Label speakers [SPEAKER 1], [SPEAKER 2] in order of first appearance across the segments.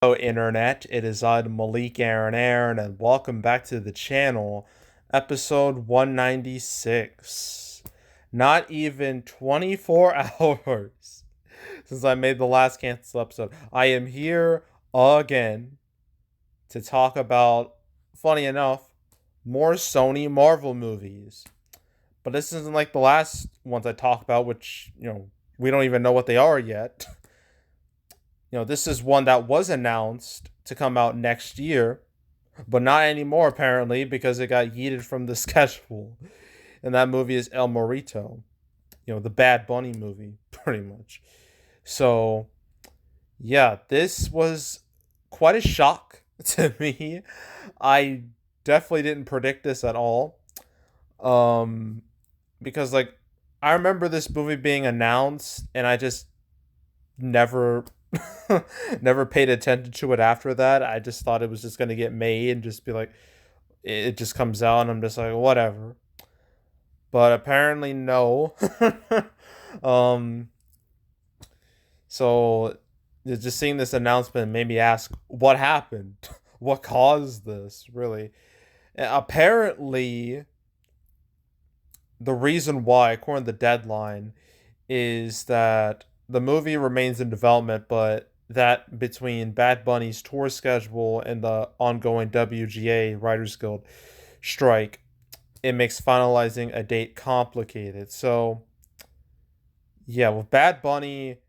[SPEAKER 1] Hello, Internet. It is I, Malik Aaron, and welcome back to the channel, episode 196. Not even 24 hours since I made the last cancel episode. I am here again to talk about, funny enough, more Sony Marvel movies. But this isn't like the last ones I talked about, which, we don't even know what they are yet. This is one that was announced to come out next year, but not anymore apparently because it got yeeted from the schedule. And that movie is El Morito, the Bad Bunny movie, pretty much. So, yeah, this was quite a shock to me. I definitely didn't predict this at all. Because I remember this movie being announced and I just never never paid attention to it after that. I just thought it was just gonna get made and just be like, it just comes out, and I'm just like, whatever. But apparently, no. um, so just seeing this announcement made me ask, what happened? What caused this? Really? Apparently, the reason why, according to the deadline, is that the movie remains in development, but that between Bad Bunny's tour schedule and the ongoing WGA Writers Guild strike, it makes finalizing a date complicated. So, yeah, with Bad Bunny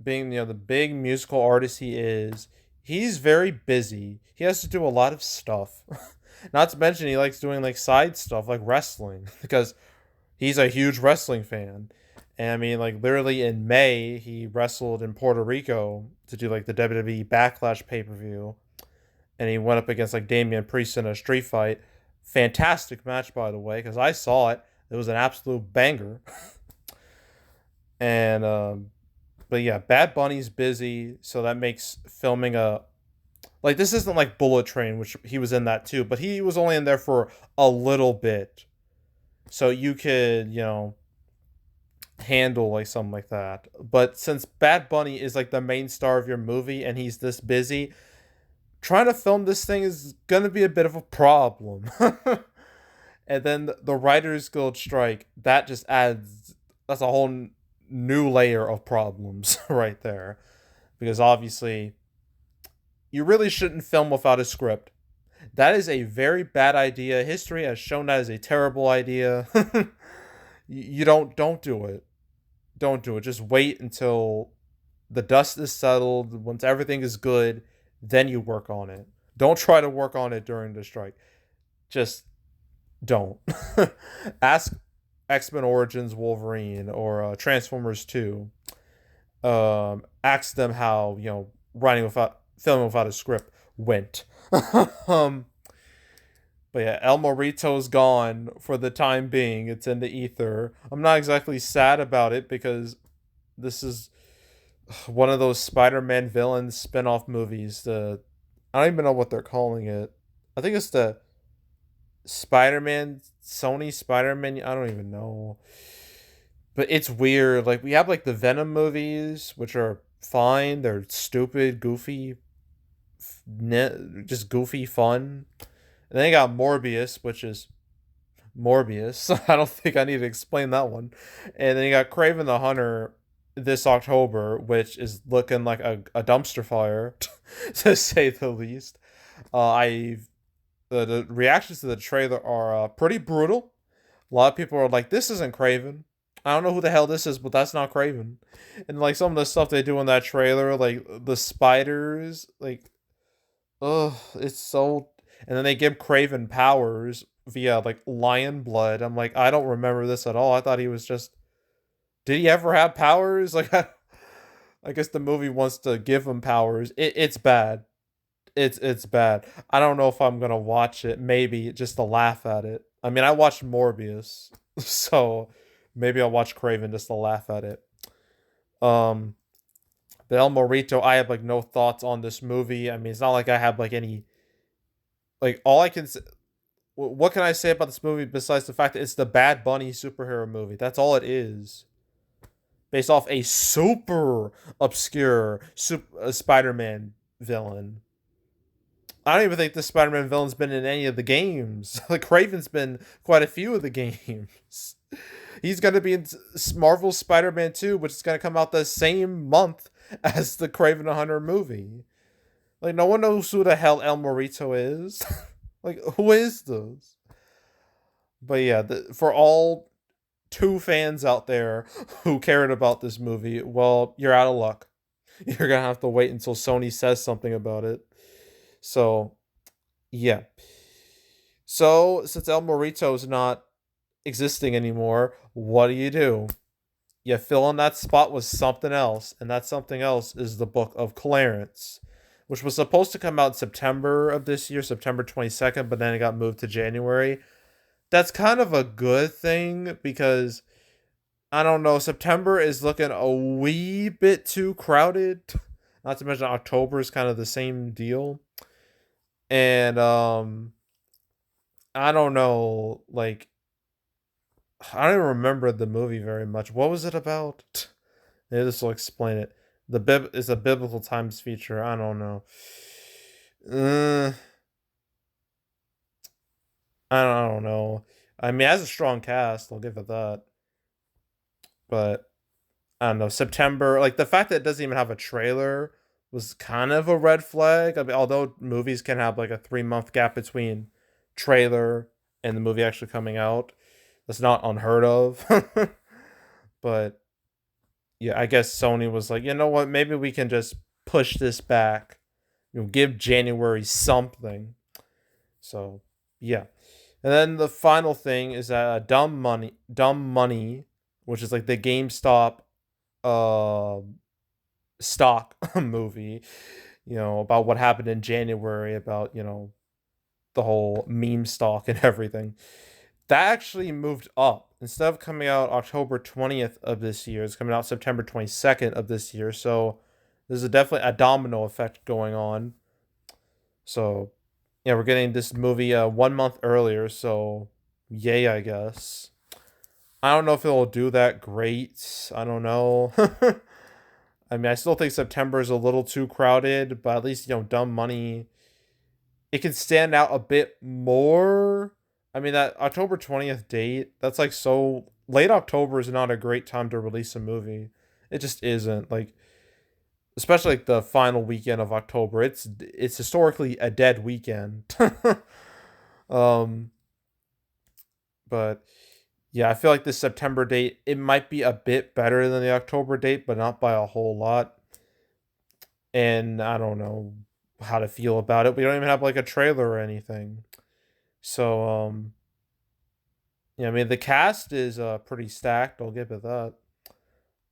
[SPEAKER 1] being the big musical artist he is, he's very busy. He has to do a lot of stuff. Not to mention he likes doing side stuff like wrestling because he's a huge wrestling fan. And I mean, literally in May, he wrestled in Puerto Rico to do the WWE Backlash pay per view. And he went up against Damian Priest in a street fight. Fantastic match, by the way, because I saw it. It was an absolute banger. And, but yeah, Bad Bunny's busy, so that makes filming a. This isn't like Bullet Train, which he was in that too, but he was only in there for a little bit. So you could, handle something like that. But since Bad Bunny is the main star of your movie and he's this busy, trying to film this thing is gonna be a bit of a problem. And then the Writers Guild strike, that just adds, that's a whole new layer of problems right there. Because obviously you really shouldn't film without a script. That is a very bad idea. History has shown that is a terrible idea. You don't do it. Don't do it. Just wait until the dust is settled. Once everything is good, then you work on it. Don't try to work on it during the strike. Just don't. Ask X-Men Origins Wolverine or Transformers 2. Ask them how, filming without a script went. um, but yeah, El Morito's gone for the time being. It's in the ether. I'm not exactly sad about it because this is one of those Spider-Man villains spin-off movies. I don't even know what they're calling it. I think it's the Spider-Man, Sony Spider-Man. I don't even know. But it's weird. We have the Venom movies, which are fine. They're stupid, goofy, just goofy fun. And then you got Morbius, which is Morbius. I don't think I need to explain that one. And then you got Kraven the Hunter this October, which is looking like a dumpster fire, to say the least. The reactions to the trailer are pretty brutal. A lot of people are like, "This isn't Kraven. I don't know who the hell this is, but that's not Kraven." And some of the stuff they do in that trailer, the spiders, it's so. And then they give Kraven powers via lion blood. I'm like, I don't remember this at all. I thought he was just. Did he ever have powers? I guess the movie wants to give him powers. It's bad. It's bad. I don't know if I'm gonna watch it. Maybe just to laugh at it. I mean, I watched Morbius, so maybe I'll watch Kraven just to laugh at it. Um, but El Morito, I have no thoughts on this movie. I mean, it's not like I have any all I can say, what can I say about this movie besides the fact that it's the Bad Bunny superhero movie? That's all it is. Based off a super obscure Spider-Man villain. I don't even think this Spider-Man villain's been in any of the games. Like Kraven's been quite a few of the games. He's gonna be in Marvel's Spider-Man 2, which is gonna come out the same month as the Kraven the Hunter movie. Like no one knows who the hell El Morito is. Like who is this? But yeah, for all two fans out there who cared about this movie, well, you're out of luck. You're gonna have to wait until Sony says something about it. So yeah. So since El Morito is not existing anymore, what do? You fill in that spot with something else, and that something else is the Book of Clarence, which was supposed to come out in September of this year, September 22nd, but then it got moved to January. That's kind of a good thing because I don't know, September is looking a wee bit too crowded. Not to mention October is kind of the same deal. And I don't know, like I don't even remember the movie very much. What was it about? Maybe this will explain it. The bib is a biblical times feature. I don't know. Uh, I don't know. I mean, it has a strong cast. I'll give it that. But I don't know. September, like the fact that it doesn't even have a trailer was kind of a red flag. I mean, although movies can have like a 3 month gap between trailer and the movie actually coming out, that's not unheard of. But yeah, I guess Sony was like, you know what? Maybe we can just push this back. Give January something. So yeah, and then the final thing is that Dumb Money, which is like the GameStop uh stock movie, about what happened in January about the whole meme stock and everything. That actually moved up. Instead of coming out October 20th of this year, it's coming out September 22nd of this year. So there's definitely a domino effect going on. So yeah, we're getting this movie 1 month earlier. So yay, I guess. I don't know if it'll do that great. I don't know. I mean, I still think September is a little too crowded, but at least, Dumb Money, it can stand out a bit more. I mean, that October 20th date, that's like so late October is not a great time to release a movie. It just isn't. Like especially like the final weekend of October. It's historically a dead weekend. um but yeah, I feel like this September date it might be a bit better than the October date, but not by a whole lot. And I don't know how to feel about it. We don't even have like a trailer or anything. So yeah, I mean the cast is pretty stacked, I'll give it that.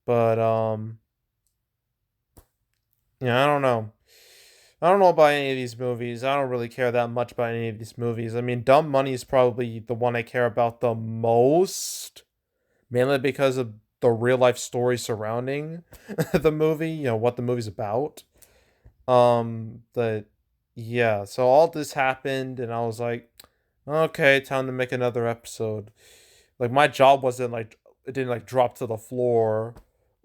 [SPEAKER 1] But yeah, I don't know. I don't know about any of these movies. I don't really care that much about any of these movies. I mean, Dumb Money is probably the one I care about the most, mainly because of the real life story surrounding the movie, what the movie's about. But yeah, so all this happened, and I was like, okay, time to make another episode. Like, my job wasn't like, it didn't like drop to the floor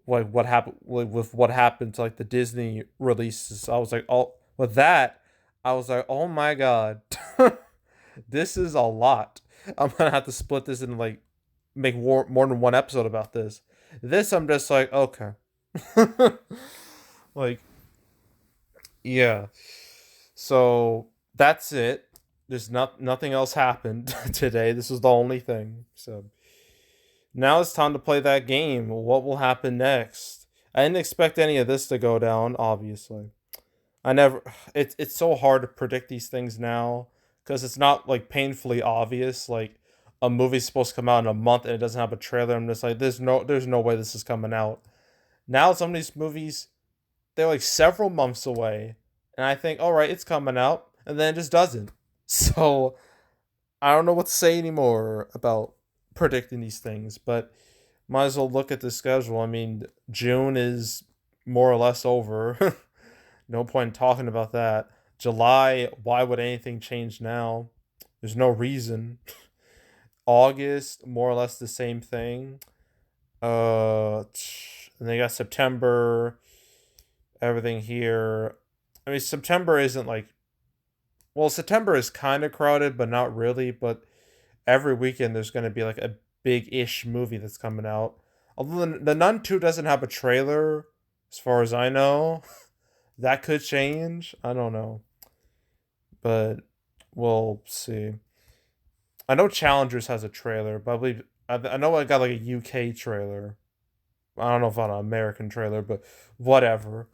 [SPEAKER 1] like what happened like, with what happened to like the Disney releases. I was like, oh, with that, I was like, oh my god, this is a lot. I'm gonna have to split this and like make more than one episode about this. This I'm just like, okay. Like, yeah. So that's it. There's nothing else happened today. This was the only thing. So now it's time to play that game. What will happen next? I didn't expect any of this to go down, obviously. I never it's so hard to predict these things now because it's not like painfully obvious like a movie's supposed to come out in a month and it doesn't have a trailer. I'm just like there's no way this is coming out. Now some of these movies they're like several months away and I think all right, it's coming out and then it just doesn't. So I don't know what to say anymore about predicting these things, but might as well look at the schedule. I mean, June is more or less over. No point in talking about that. July, why would anything change now? There's no reason. August, more or less the same thing. And they got September, everything here. I mean, September isn't like, well, September is kind of crowded, but not really. But every weekend there's going to be like a big-ish movie that's coming out. Although the Nun 2 doesn't have a trailer, as far as I know. That could change. I don't know, but we'll see. I know Challengers has a trailer, but I know I got like a UK trailer. I don't know if on an American trailer, but whatever.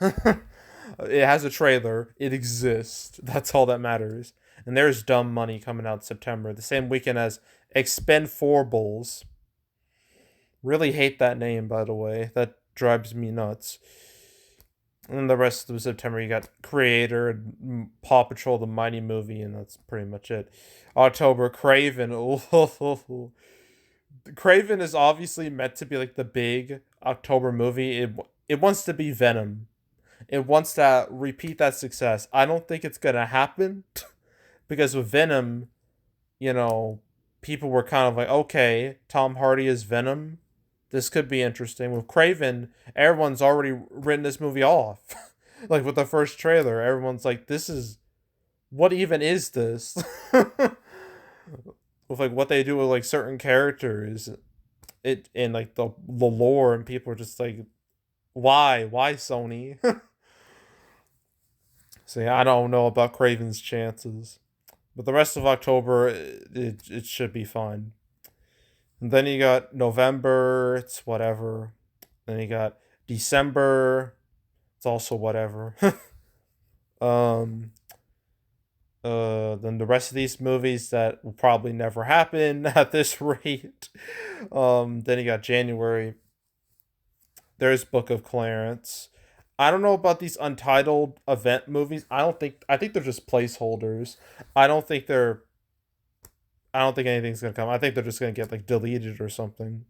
[SPEAKER 1] It has a trailer. It exists. That's all that matters. And there's Dumb Money coming out in September, the same weekend as Expendables. Really hate that name, by the way. That drives me nuts. And the rest of September, you got Creator and Paw Patrol, the Mighty Movie, and that's pretty much it. October, Kraven. Oh, Kraven is obviously meant to be like the big October movie. It wants to be Venom. It wants to repeat that success. I don't think it's gonna happen because with Venom, you know, people were kind of like, okay, Tom Hardy is Venom. This could be interesting. With Kraven, everyone's already written this movie off. Like with the first trailer, everyone's like, this is, what even is this? With like what they do with like certain characters, it and like the lore, and people are just like, why Sony? So yeah, I don't know about Craven's chances, but the rest of October, it should be fine. And then you got November, it's whatever. Then you got December, it's also whatever. um then the rest of these movies that will probably never happen at this rate. Then you got January. There's Book of Clarence. I don't know about these untitled event movies. I think they're just placeholders. I don't think they're I don't think anything's gonna come. I think they're just gonna get like deleted or something.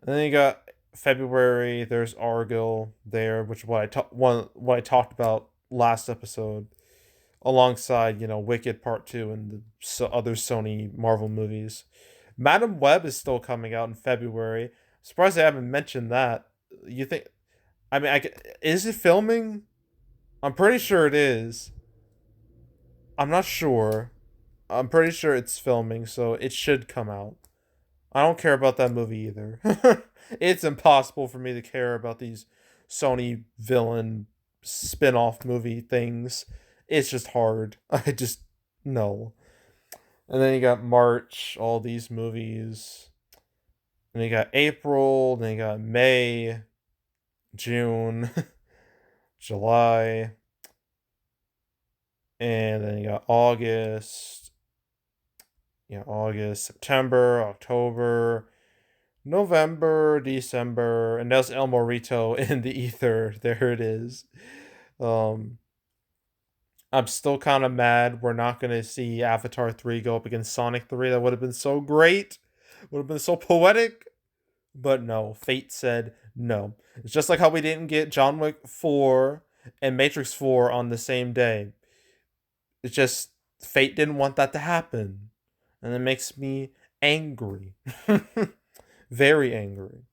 [SPEAKER 1] And then you got February. There's Argyll there, which what I talked about last episode, alongside Wicked Part Two and the other Sony Marvel movies. Madam Web is still coming out in February. Surprised I haven't mentioned that. You think? I mean, is it filming? I'm pretty sure it is. I'm not sure. I'm pretty sure it's filming, so it should come out. I don't care about that movie either. It's impossible for me to care about these Sony villain spin-off movie things. It's just hard. I just no. And then you got March, all these movies. And you got April, then you got May, June, July, and then you got August. Yeah, August, September, October, November, December, and that's El Morito in the ether. There it is. Um, I'm still kind of mad we're not gonna see Avatar 3 go up against Sonic 3. That would have been so great. Would have been so poetic. But no, fate said no. It's just like how we didn't get John Wick 4 and Matrix 4 on the same day. It's just fate didn't want that to happen. And it makes me angry. Very angry.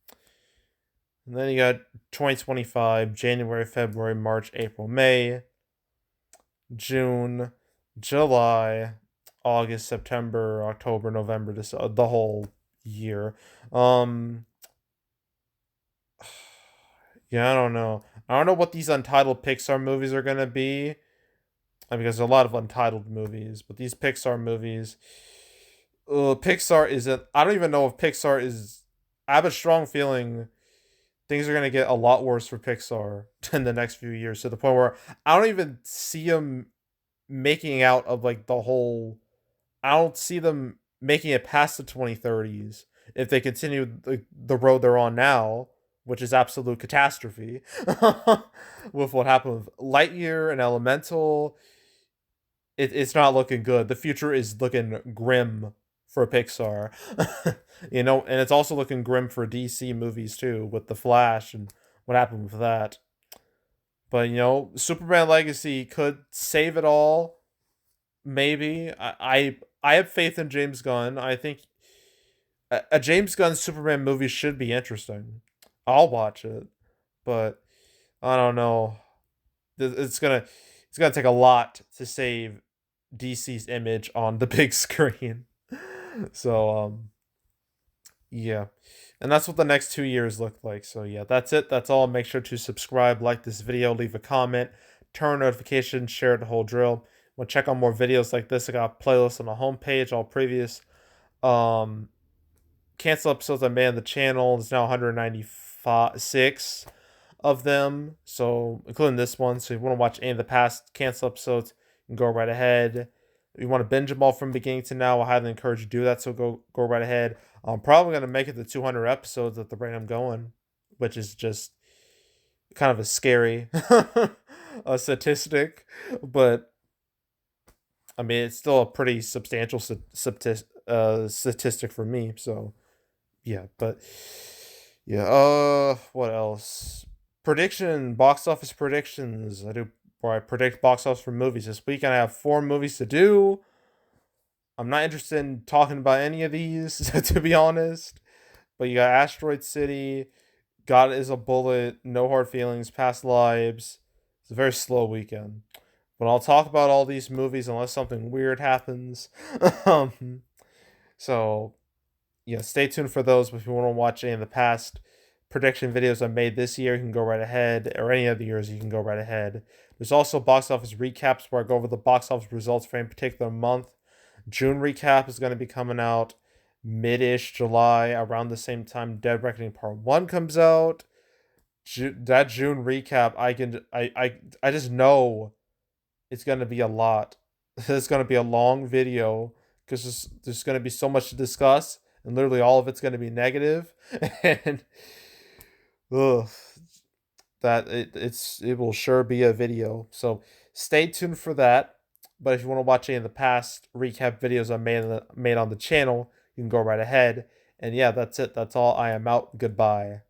[SPEAKER 1] And then you got 2025, January, February, March, April, May, June, July, August, September, October, November, the whole year. Yeah, I don't know. I don't know what these untitled Pixar movies are gonna be. Because there's a lot of untitled movies, but these Pixar movies, Pixar isn't. I don't even know if Pixar is. I have a strong feeling things are gonna get a lot worse for Pixar in the next few years, to the point where I don't even see them making out of like the whole. I don't see them making it past the 2030s if they continue the road they're on now, which is absolute catastrophe. With what happened with Lightyear and Elemental, it's not looking good. The future is looking grim for Pixar. And it's also looking grim for DC movies too, with The Flash and what happened with that. But Superman Legacy could save it all. Maybe. I have faith in James Gunn. I think a James Gunn Superman movie should be interesting. I'll watch it, but I don't know. it's gonna take a lot to save DC's image on the big screen. So yeah. And that's what the next 2 years look like. So yeah, that's it. That's all. Make sure to subscribe, like this video, leave a comment, turn notifications, share the whole drill. Want to check out more videos like this? I got a playlist on the homepage, all previous um cancel episodes I made on the channel. There's now 196 of them, so including this one. So if you want to watch any of the past cancel episodes, you can go right ahead. If you want to binge them all from beginning to now, I highly encourage you to do that. So go right ahead. I'm probably gonna make it to 200 episodes at the rate I'm going, which is just kind of a scary statistic, but I mean it's still a pretty substantial statistic for me. So yeah, but yeah. What else? Box office predictions. Where I predict box office for movies. This weekend I have 4 movies to do. I'm not interested in talking about any of these, to be honest. But you got Asteroid City, God is a Bullet, No Hard Feelings, Past Lives. It's a very slow weekend. But I'll talk about all these movies unless something weird happens. um, so yeah, stay tuned for those. But if you want to watch any of the past prediction videos I made this year, you can go right ahead. Or any other years, you can go right ahead. There's also box office recaps where I go over the box office results for any particular month. June recap is going to be coming out mid-ish July, around the same time Dead Reckoning Part 1 comes out. That June recap, I just know it's going to be a lot. It's going to be a long video because there's going to be so much to discuss, and literally all of it's going to be negative. And ugh, it will sure be a video. So stay tuned for that. But if you want to watch any of the past recap videos I made on the channel, you can go right ahead. And yeah, that's it. That's all. I am out. Goodbye.